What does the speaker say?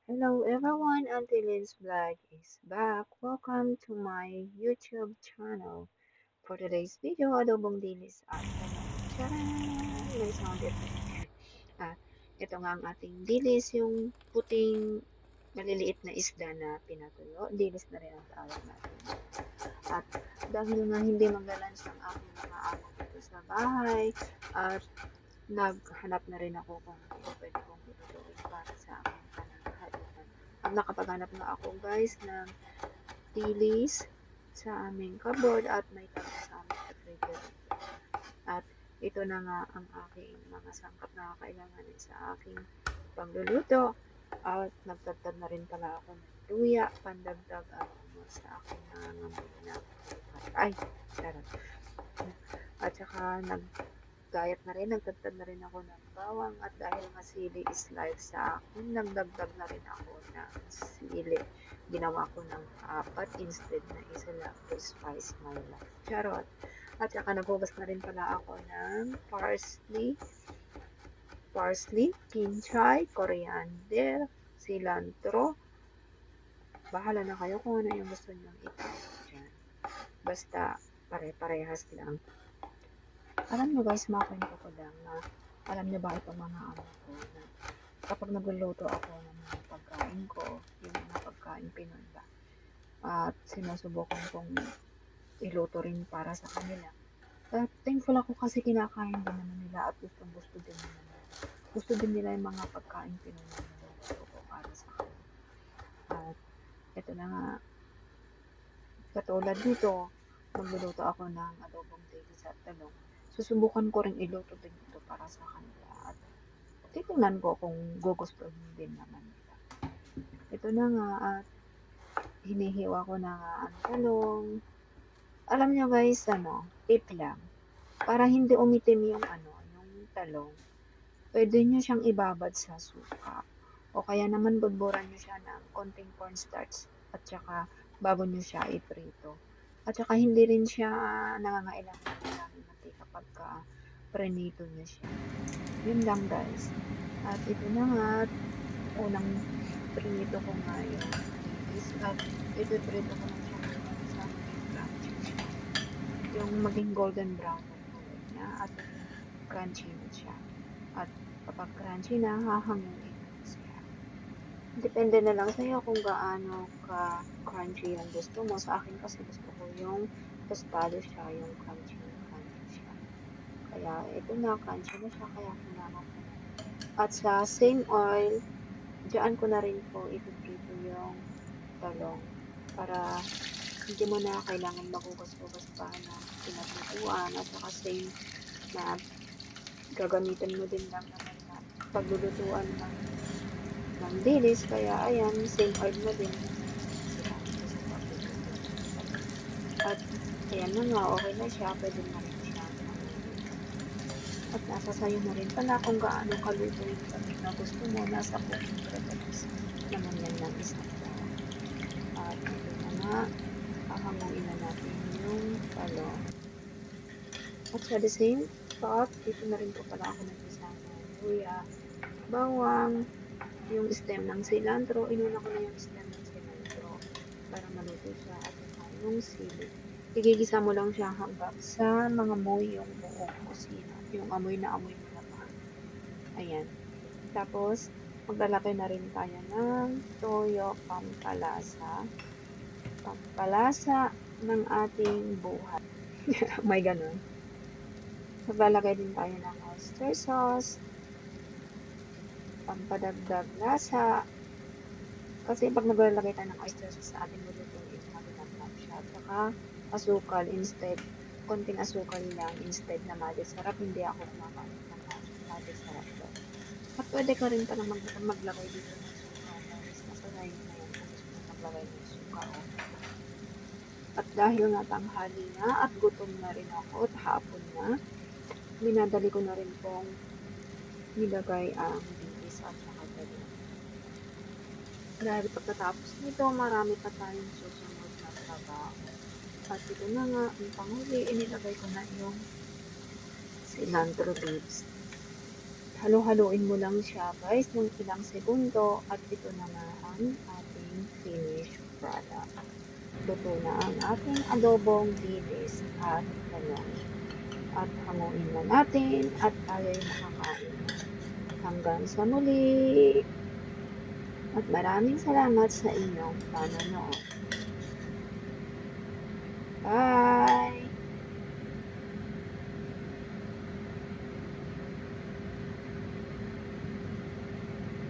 Hello everyone, Auntie Lynn's vlog is back. Welcome to my YouTube channel. For today's video, adobong dilis at talong. Charan! May sound effect. At ito nga ang ating dilis, yung puting maliliit na isda na pinatuyo. Dilis na rin ang tawag natin. At dahil nga hindi maglalunch ang aking mga amo dito sa bahay, at naghanap na rin ako kung ano pwede kong ilutuin para sa aking pananghalian. At nakapaghanap na ako guys ng dilis sa aming cupboard at may tago sa aming refrigerator. At ito na nga ang aking mga sangkap na kakailanganin sa aking pagluluto. At nagtagtag na rin pala ako ng luya, pandagdag aroma sa aking nangangamoy na buhay. Ay, charot. At saka gayat na rin, nagdagdag na rin ako ng bawang at dahil nga sili is life sa akin, nagdagdag na rin ako ng sili. Ginawa ko ng apat instead na isa lang to spice my life. Charot. At saka naghugas na rin pala ako ng parsley, kinchay, coriander, cilantro. Bahala na kayo kung ano yung gusto nyong itawag dyan. Basta pare-parehas lang. Alam nyo guys, makwento ko lang na alam nyo ba itong mga amo ko na kapag nagluluto ako ng mga pagkain ko, yung mga pagkain Pinoy ba, at sinusubukan kong iluto rin para sa kanila. At thankful ako kasi kinakain din naman nila at gustong gusto din naman nila. Gusto din nila yung mga pagkain Pinoy na niluluto ko para sa kanila. At ito na nga, katulad dito, magluluto ako ng adobong dilis at talong. Susubukan ko rin iluto din ito para sa kanila at titingnan ko kung gugustuhin din naman nila. Ito na nga at hinihiwa ko na nga ang talong. Alam nyo guys, tip lang. Para hindi umitim yung yung talong, pwede nyo siyang ibabad sa suka. O kaya naman budburan nyo siya ng konting cornstarch at saka bago nyo siya iprito. At saka hindi rin siya nangangailangan ng maraming mantika pagka prenito nyo siya. Yun lang guys. At ito na nga, unang prinito ko nga yung is at ipiprito ko na siya sa maging crunchy siya. Yung maging golden brown na kulay niya at crunchy na siya. At kapag crunchy na, hahanguin na siya. Depende na lang sa'yo kung gaano ka crunchy yung gusto mo. Sa akin kasi gusto ko yung tostado siya, yung crunchy siya. Kaya ito na, crunchy na siya, kaya kailangan ko na. At sa same oil, diyan ko na rin po ipiprito yung talong para hindi mo na kailangan magugas-gugas pa na pinatutuan at saka same na gagamitin mo din lang naman na paglulutuan ng dilis. Kaya ayan, same oil mo din sa pagluluto. At ayan na nga, okay na siya, pwede na rin siya. At nasa sayo na rin pala kung gaano kaluto yung talong na gusto mo. Nasa cooking preference naman yan ng isang tao. At ito na nga, hahanguin na natin yung talong. At sa the same thought, dito na rin po pala ako nag-isa ng luya, bawang, yung stem ng cilantro. Inuna ko na yung stem ng cilantro para maluto siya at saka yung sili. Igigisa mo lang siya hanggang sa mga moy yung buong kusina. Yung amoy na amoy mo na pa. Ayan. Tapos, maglalagay na rin tayo ng toyo pampalasa. Pampalasa ng ating buhay. May ganun. Maglalagay din tayo ng oyster sauce, pampadagdag lasa. Kasi pag naglalagay tayo ng oyster sauce sa ating lulutuin, malinamnam siya. At saka asukal instead, konting asukal lang instead na mali sarap. Hindi ako kumakain ng mali sarap daw. At pwede ka rin pala maglagay dito ng suka. Guys, nasa na yan kung gusto mo maglagay ng suka. At dahil nga tanghali na at gutom na rin ako at hapon na, minadali ko na rin pong nilagay ang dilis at saka talong. Dahil pagkatapos nito, marami pa tayong susunod na trabaho. At ito na nga, ang panghuli, inilagay ko na yung cilantro leaves. halu-haluin mo lang siya guys ng ilang segundo at ito na nga ang ating finished product. Luto na ang ating adobong dilis at talong. At hanguin na natin at tayo'y makakain na. Hanggang sa muli! At maraming salamat sa inyong panonood. Bye!